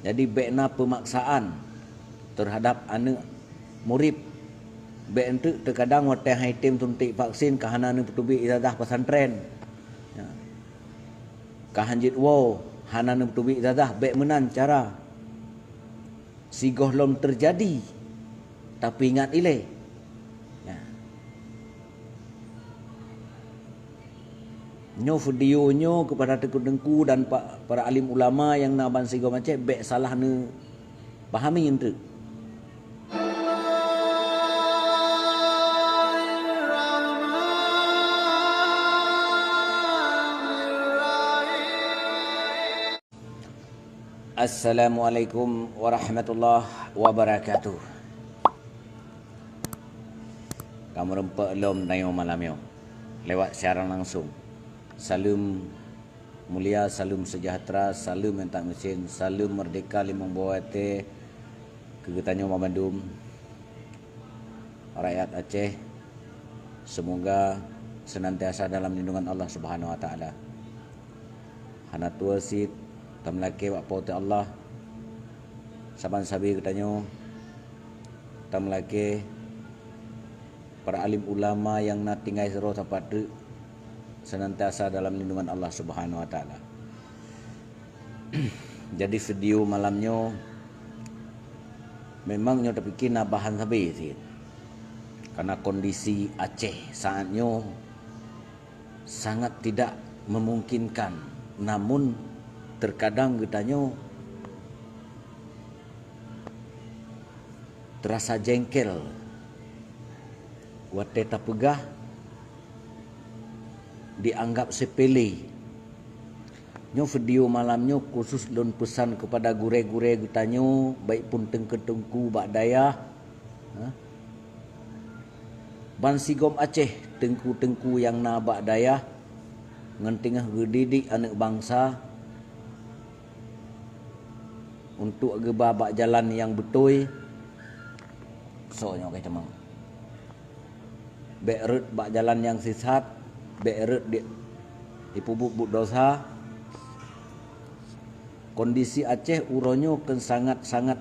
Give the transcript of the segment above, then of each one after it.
Jadi bekna pemaksaan terhadap anak murid. Bek ente terkadang waktu haitim tuntik vaksin kahana ni petubi izadah pesantren. Ya. Kahanjit wo hana ni petubi izadah bek menan cara. Sigoh lom terjadi tapi ingat ile. Ya. Nyo video nyo kepada tengku-tengku dan para alim ulama yang naban sigoh macam bek salah ni pahami ente. Assalamualaikum warahmatullahi wabarakatuh. Kamu rempak lom nayo malam yo. Lewat siaran langsung. Salam mulia, salam sejahtera, salam yang tak mesin, salam merdeka limang bawate kegetanyo Mamandum. Rakyat Aceh semoga senantiasa dalam lindungan Allah Subhanahu wa taala. Hana tua sit tam laki wak pauti Allah saban sabi katanya tam laki para alim ulama yang nak tinggal seroh tapat senantiasa dalam lindungan Allah Subhanahu wa taala. Jadi video malamnya memangnya terpikir nak bahan sabi sih. Karena kondisi Aceh saatnya sangat tidak memungkinkan, namun terkadang katanya terasa jengkel wate tapegah dianggap sepele. Nyo video malamnya khusus lon pesan kepada gure-gure katanya baik pun tengku-tengku bak daya ban sigom Aceh tengku-tengku yang na bak daya ngan tengah gedidik anak bangsa untuk gebabak jalan yang betul. Soalnya kayak cemang bek bak jalan yang sesat, bek di pubuk dosa. Kondisi Aceh uronyo kan sangat-sangat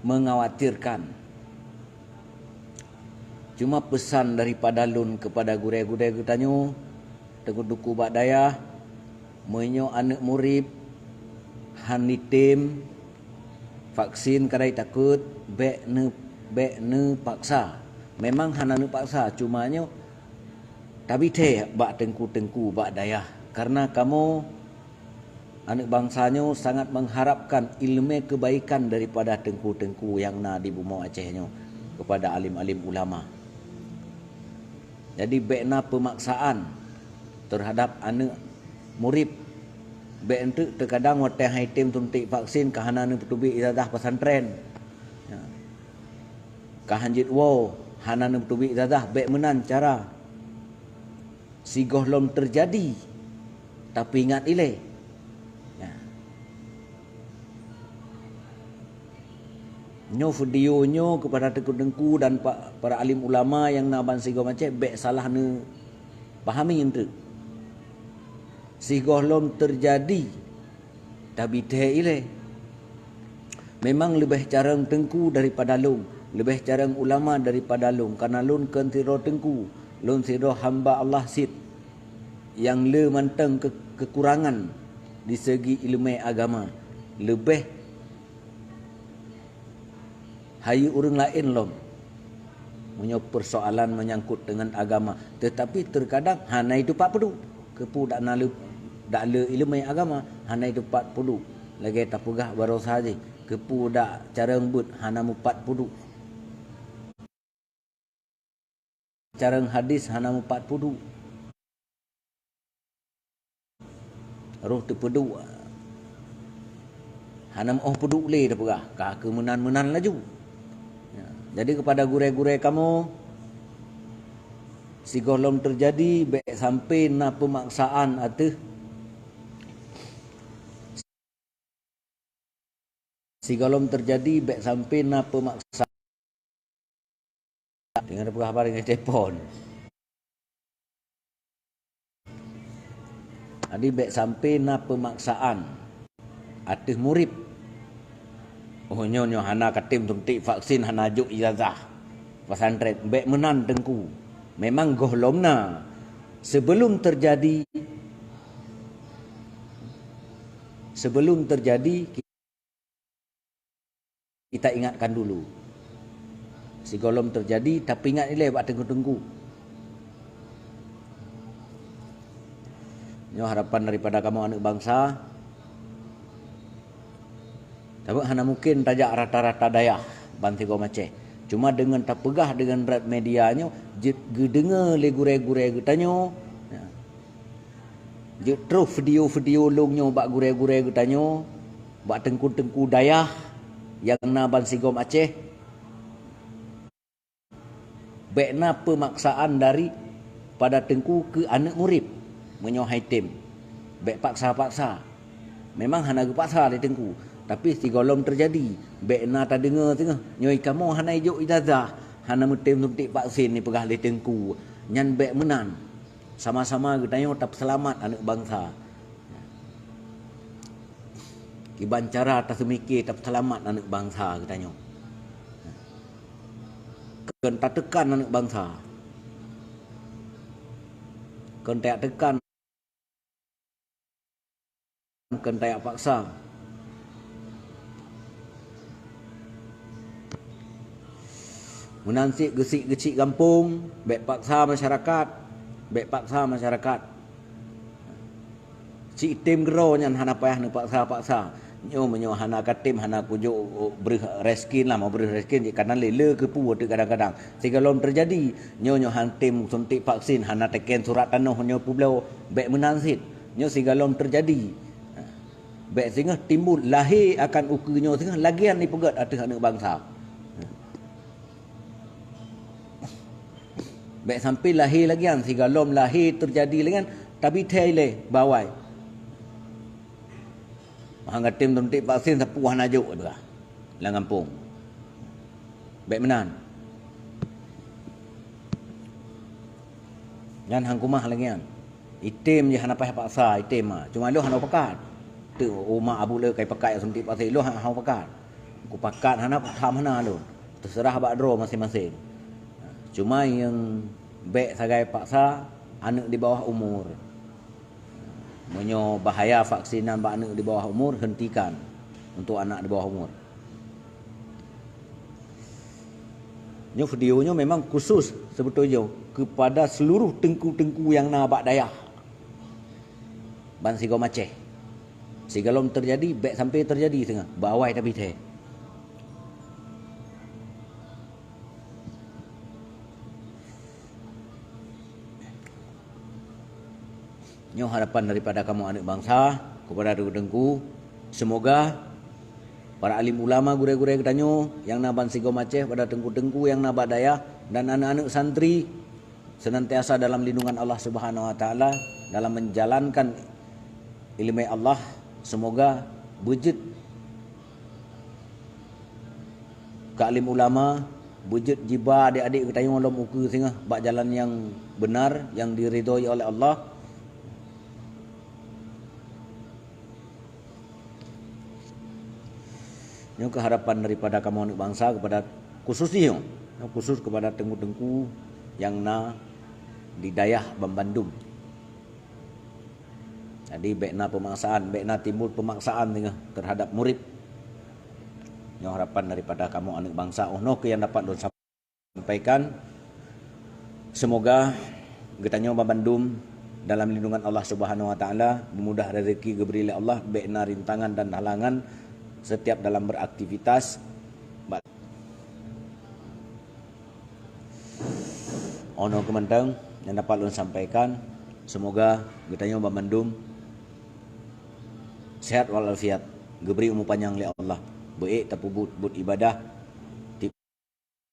mengkhawatirkan. Cuma pesan daripada lun kepada gure-gure kutanyo tengku-tengku bak daya menyo anak murid hanitim vaksin kadai takut bek ne paksa. Memang hana ne paksa, cumanya tapi teh bak tengku-tengku bak daya karena kamu anak bangsanya sangat mengharapkan ilmu kebaikan daripada tengku-tengku yang na di bumi Acehnya kepada alim-alim ulama. Jadi bekna pemaksaan terhadap anak murid. Bek ente terkadang waktu haitim tuntik vaksin kahana ni petubi izadah pesantren. Ya. Kahanjit wo hana ni petubi izadah bek menan cara. Sigoh lom terjadi tapi ingat ile. Ya. Nyo video nyo kepada tengku-tengku dan para alim ulama yang naban sigoh macam bek salah ni pahami ente. Sigoh lom terjadi tapi teh ile. Memang lebih carang tengku daripada lung, lebih carang ulama daripada lung, karena lun kan tiro tengku, lun tiro hamba Allah sit yang le manteng kekurangan di segi ilmu agama, lebih hayu orang lain lom punya persoalan menyangkut dengan agama. Tetapi terkadang hana itu pak pedu kepu dak nalu dak le ilmu agama hana itu 40 lagi tak pegah baru saja kepu dak cara ngebut hana mu 40 cara hadis hana mu 40 roh tu pedu hana mu pedu le dak pegah ka ke menan-menan laju. Ya. Jadi kepada gure-gure kamu sigoh lom terjadi baik sampai na pemaksaan atau sigoh lom terjadi baik sampai na pemaksaan dengan kabar dengan telefon. Jadi baik sampai na pemaksaan atis murid. Oh nyo hana katim suntik vaksin hana juk ijazah pesantren bek menan tengku. Memang gohlomna sebelum terjadi kita ingatkan dulu. Si golom terjadi tapi ingat ni buat tengku-tengku. Nyo harapan daripada kamu anak bangsa. Tapi hana mungkin tajak rata-rata dayah bantigo maceh. Cuma dengan tak pegah dengan berat medianya, dengar legure-gure getanyo. Je terus video-video longnyo bak gure-gure getanyo, bak tengku-tengku dayah yang na bansigo Aceh. Bekna pemaksaan dari pada tengku ke anak murid menyohai tim. Bek paksa-paksa. Memang hana paksa di tengku. Tapi si golom terjadi. Bekna tak dengar tengah. Nyoi kamu hana ijuk ijazah. Hana mutim suntik vaksin ni pegah di tengku. Nyan bek menan. Sama-sama kita tak selamat anak bangsa. Kiban cara tak semikir tak selamat anak bangsa kita. Kan tak tekan anak bangsa. Kan tak tekan. Kan tak paksa. Menansik gesik-gesik kampung, bek paksa masyarakat, bek paksa masyarakat. Si tim gero nyan hana payah nak paksa-paksa. Nyo hana katim hana kujuk beri reskin lah mau beri reskin kanan lele ke pu kadang-kadang. Sehingga lom terjadi nyo hantim suntik vaksin hana teken surat tanah nyo pulau bek menansit. Nyo sehingga lom terjadi. Bek sehingga timbul lahir akan uku nyo sehingga lagian ni pegat atas anak bangsa. Bek sampai lahir lagian sehingga lom lahir terjadi dengan tapi tele bawai. Hangga tim tuntik vaksin sepuah najuk dah. Lang kampung. Baik menan. Yan hang kumah lagian. Itim je hana payah paksa itim ah. Cuma lu hana pakat. Tu rumah abu le kai pakat suntik vaksin lu hang pakat. Ku pakat hana tham hana lu. Terserah bak dro masing-masing. Cuma yang baik sagai paksa anak di bawah umur. Menyo bahaya vaksinan bak anak di bawah umur hentikan untuk anak di bawah umur. Nyo videonya memang khusus sebetulnya kepada seluruh tengku-tengku yang na bak dayah. Ban sigo Aceh. Sigalom terjadi, baik sampai terjadi tengah. Bawai tapi teh. Nyo harapan daripada kamu anak bangsa kepada tengku, semoga para alim ulama gure-gure ketanyo yang naban sigo Aceh pada tengku-tengku yang nabak dayah dan anak-anak santri senantiasa dalam lindungan Allah Subhanahu wa taala dalam menjalankan ilmu Allah. Semoga wujud ke alim ulama, wujud jiba adik-adik ketanyo lom uku singah bak jalan yang benar yang diridhoi oleh Allah. Ini keharapan daripada kamu anak bangsa kepada khususnya khusus kepada tengku-tengku yang na di dayah Bandung. Jadi bekna pemaksaan, bekna timbul pemaksaan terhadap murid. Ini harapan daripada kamu anak bangsa. Yang dapat sampaikan. Semoga getanyo Bandung dalam lindungan Allah Subhanahu wa taala, memudah rezeki diberi oleh Allah, bekna rintangan dan halangan setiap dalam beraktivitas. Ono kementang yang dapat ulun sampaikan, semoga getanyo Bandung sehat walafiat, diberi umur panjang oleh Allah, baik tapi but ibadah ti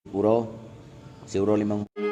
puro 5